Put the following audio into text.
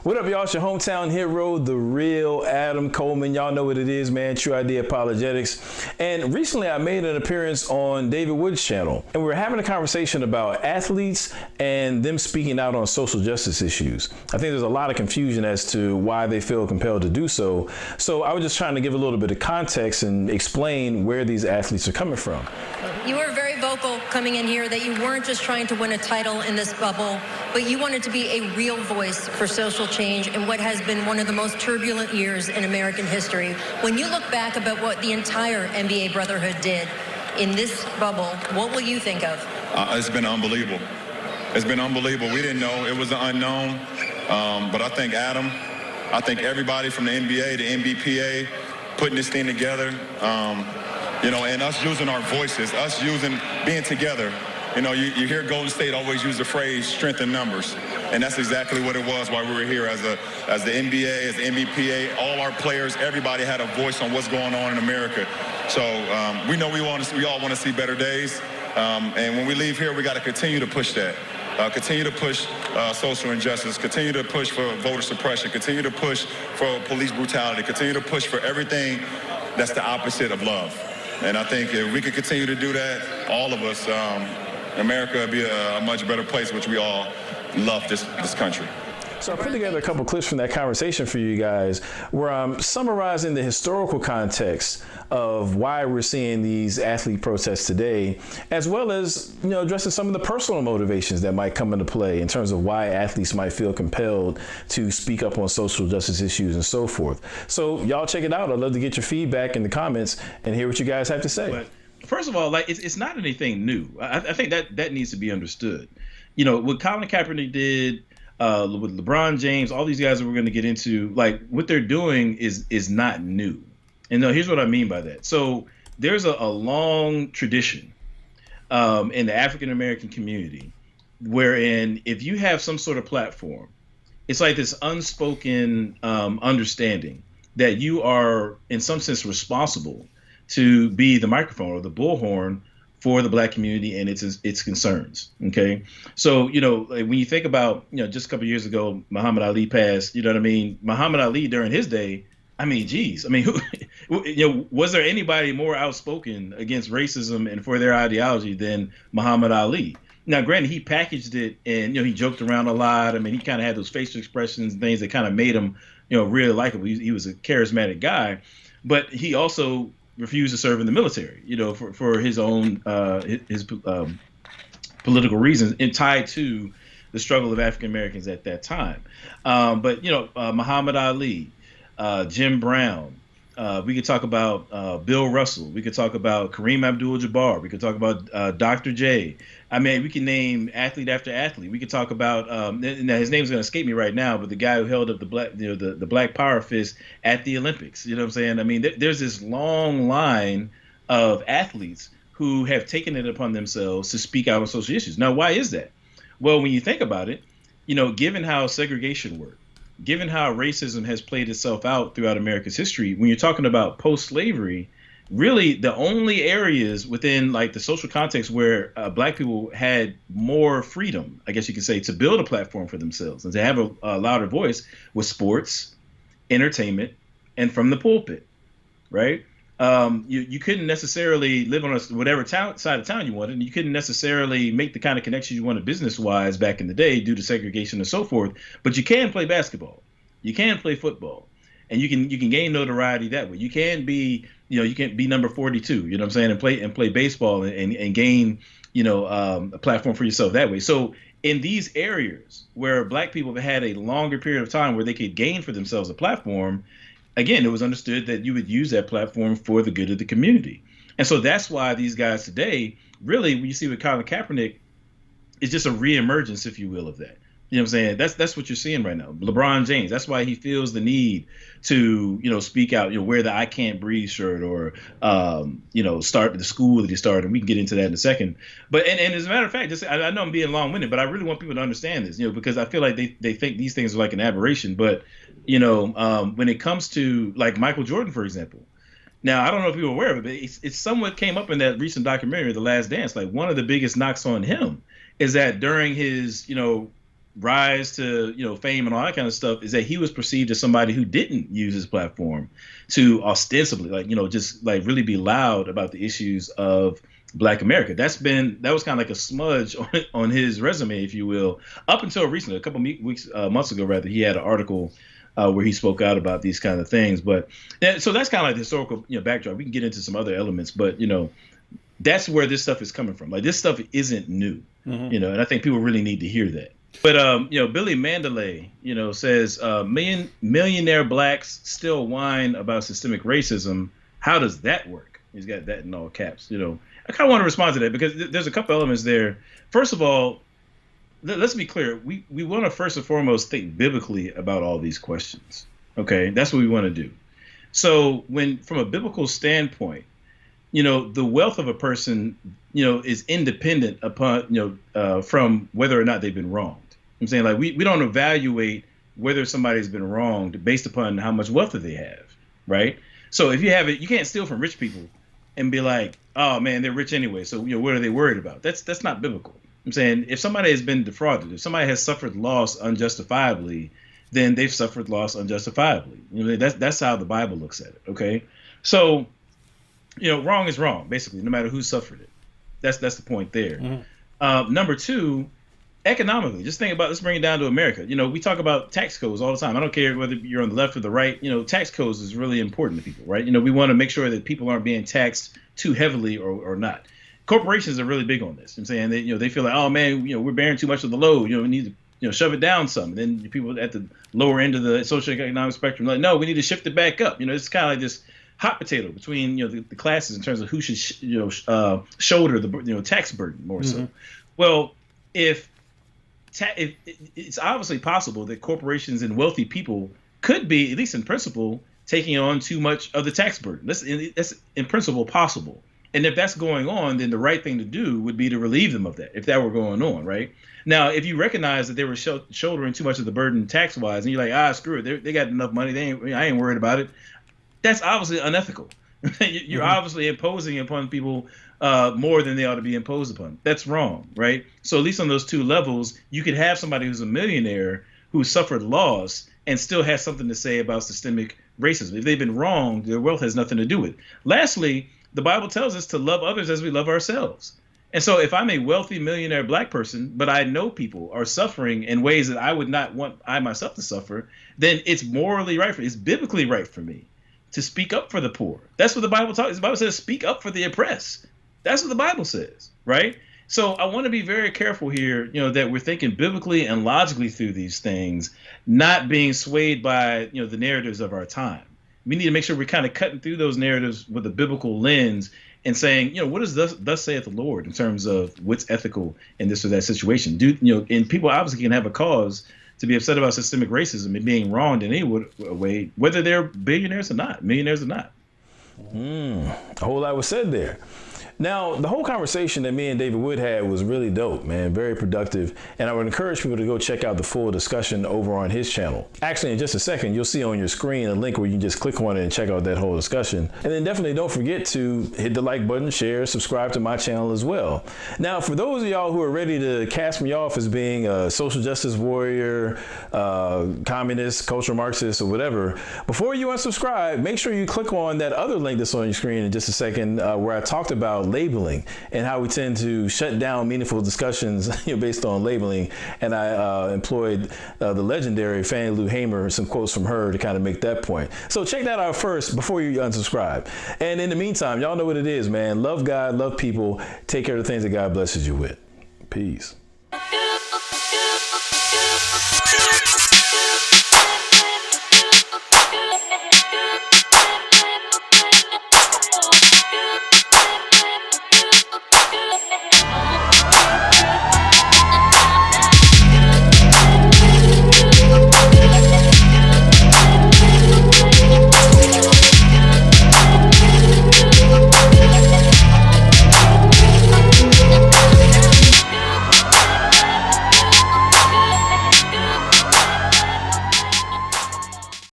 What up, y'all? It's your hometown hero, the real Adam Coleman. Y'all know what it is, man. Tru-ID Apologetics. And recently I made an appearance on David Wood's channel. And we were having a conversation about athletes and them speaking out on social justice issues. I think there's a lot of confusion as to why they feel compelled to do so. So I was just trying to give a little bit of context and explain where these athletes are coming from. You were very vocal coming in here that you weren't just trying to win a title in this bubble, but you wanted to be a real voice for social change in what has been one of the most turbulent years in American history. When you look back about what the entire NBA Brotherhood did in this bubble, what will you think of? It's been unbelievable. It's been unbelievable. We didn't know. It was an unknown. But I think Adam, I think everybody from the NBA, the NBPA, putting this thing together, and us using our voices, us being together. You hear Golden State always use the phrase strength in numbers. And that's exactly what it was while we were here as the NBA, as the NBPA, all our players, everybody had a voice on what's going on in America. So we know we all want to see better days. And when we leave here, we got to continue to push that. Continue to push social injustice, continue to push for voter suppression, continue to push for police brutality, continue to push for everything that's the opposite of love. And I think if we could continue to do that, all of us, America would be a much better place, which we all love this country. So I put together a couple clips from that conversation for you guys where I'm summarizing the historical context of why we're seeing these athlete protests today, as well as, addressing some of the personal motivations that might come into play in terms of why athletes might feel compelled to speak up on social justice issues and so forth. So y'all check it out. I'd love to get your feedback in the comments and hear what you guys have to say. But first of all, it's not anything new. I think that needs to be understood. What Colin Kaepernick did, with LeBron James, all these guys that we're going to get into, what they're doing is not new. And here's what I mean by that. So there's a long tradition in the African American community wherein if you have some sort of platform, it's like this unspoken understanding that you are in some sense responsible to be the microphone or the bullhorn for the Black community and its concerns. Okay, so when you think about just a couple of years ago, Muhammad Ali passed. You know what I mean? Muhammad Ali during his day, was there anybody more outspoken against racism and for their ideology than Muhammad Ali? Now, granted, he packaged it and he joked around a lot. He kind of had those facial expressions and things that kind of made him really likable. He was a charismatic guy, but he also refused to serve in the military, for his own his political reasons and tied to the struggle of African Americans at that time. But Muhammad Ali, Jim Brown, we could talk about Bill Russell, we could talk about Kareem Abdul-Jabbar, we could talk about Dr. J. We can name athlete after athlete. We could talk about now his name's going to escape me right now, but the guy who held up the black, the black power fist at the Olympics. You know what I'm saying? There's this long line of athletes who have taken it upon themselves to speak out on social issues. Now, why is that? Well, when you think about it, given how segregation worked, given how racism has played itself out throughout America's history, when you're talking about post-slavery, really the only areas within the social context where Black people had more freedom, I guess you could say, to build a platform for themselves and to have a louder voice was sports, entertainment, and from the pulpit, right? You couldn't necessarily live on whatever side of town you wanted, and you couldn't necessarily make the kind of connections you wanted business-wise back in the day due to segregation and so forth. But you can play basketball, you can play football, and you can gain notoriety that way. You can be you can be number 42, you know what I'm saying, and play baseball and gain a platform for yourself that way. So in these areas where Black people have had a longer period of time where they could gain for themselves a platform, again, it was understood that you would use that platform for the good of the community. And so that's why these guys today, really, when you see with Colin Kaepernick, it's just a reemergence, if you will, of that. You know what I'm saying? That's what you're seeing right now. LeBron James, that's why he feels the need to, speak out, wear the I Can't Breathe shirt or, start the school that he started. And we can get into that in a second. But and as a matter of fact, I know I'm being long-winded, but I really want people to understand this, because I feel like they think these things are like an aberration. But, when it comes to Michael Jordan, for example, now, I don't know if you were aware of it, but it somewhat came up in that recent documentary, The Last Dance. One of the biggest knocks on him is that during his, rise to, fame and all that kind of stuff is that he was perceived as somebody who didn't use his platform to ostensibly, just like really be loud about the issues of Black America. That was kind of like a smudge on his resume, if you will, up until recently, a couple months ago, rather, he had an article where he spoke out about these kind of things. But so that's kind of like the historical, backdrop. We can get into some other elements, but that's where this stuff is coming from. Like, this stuff isn't new, and I think people really need to hear that. But Billy Mandalay, says millionaire blacks still whine about systemic racism. How does that work? He's got that in all caps. I kind of want to respond to that because there's a couple elements there. First of all, let's be clear. We want to first and foremost think biblically about all these questions. Okay, that's what we want to do. So from a biblical standpoint, the wealth of a person, is independent upon, from whether or not they've been wronged. I'm saying, like, we don't evaluate whether somebody's been wronged based upon how much wealth that they have, right? So if you have it, you can't steal from rich people and be like, oh man, they're rich anyway, so what are they worried about? That's not biblical. I'm saying, if somebody has been defrauded, if somebody has suffered loss unjustifiably, then they've suffered loss unjustifiably. That's how the Bible looks at it. Okay, so wrong is wrong, basically, no matter who suffered it. That's the point there. Number two, economically, just think about, let's bring it down to America. We talk about tax codes all the time. I don't care whether you're on the left or the right. Tax codes is really important to people, right? We want to make sure that people aren't being taxed too heavily or not. Corporations are really big on this. I'm saying they feel like, oh man, we're bearing too much of the load. We need to shove it down some. And then people at the lower end of the socioeconomic spectrum are like, no, we need to shift it back up. It's kind of like this hot potato between the classes in terms of who should shoulder the tax burden more so. Well, if it's obviously possible that corporations and wealthy people could be, at least in principle, taking on too much of the tax burden. That's in principle possible. And if that's going on, then the right thing to do would be to relieve them of that, if that were going on, right? Now, if you recognize that they were shouldering too much of the burden tax-wise, and you're like, screw it, they got enough money, I ain't worried about it, that's obviously unethical. You're obviously imposing upon people more than they ought to be imposed upon. That's wrong, right? So at least on those two levels, you could have somebody who's a millionaire who suffered loss and still has something to say about systemic racism. If they've been wronged, their wealth has nothing to do with it. Lastly, the Bible tells us to love others as we love ourselves. And so if I'm a wealthy millionaire black person, but I know people are suffering in ways that I would not want I myself to suffer, then it's morally right it's biblically right for me to speak up for the poor. That's what the Bible talks. The Bible says, speak up for the oppressed. That's what the Bible says, right? So I want to be very careful here, that we're thinking biblically and logically through these things, not being swayed by, the narratives of our time. We need to make sure we're kind of cutting through those narratives with a biblical lens and saying, what does thus saith the Lord in terms of what's ethical in this or that situation? And people obviously can have a cause to be upset about systemic racism and being wronged in any way, whether they're billionaires or not, millionaires or not. A whole lot was said there. Now, the whole conversation that me and David Wood had was really dope, man, very productive. And I would encourage people to go check out the full discussion over on his channel. Actually, in just a second, you'll see on your screen a link where you can just click on it and check out that whole discussion. And then definitely don't forget to hit the like button, share, subscribe to my channel as well. Now, for those of y'all who are ready to cast me off as being a social justice warrior, communist, cultural Marxist, or whatever, before you unsubscribe, make sure you click on that other link that's on your screen in just a second, where I talked about labeling and how we tend to shut down meaningful discussions based on labeling. And I employed the legendary Fannie Lou Hamer, some quotes from her to kind of make that point. So check that out first before you unsubscribe. And in the meantime, y'all know what it is, man. Love God, love people, take care of the things that God blesses you with. Peace.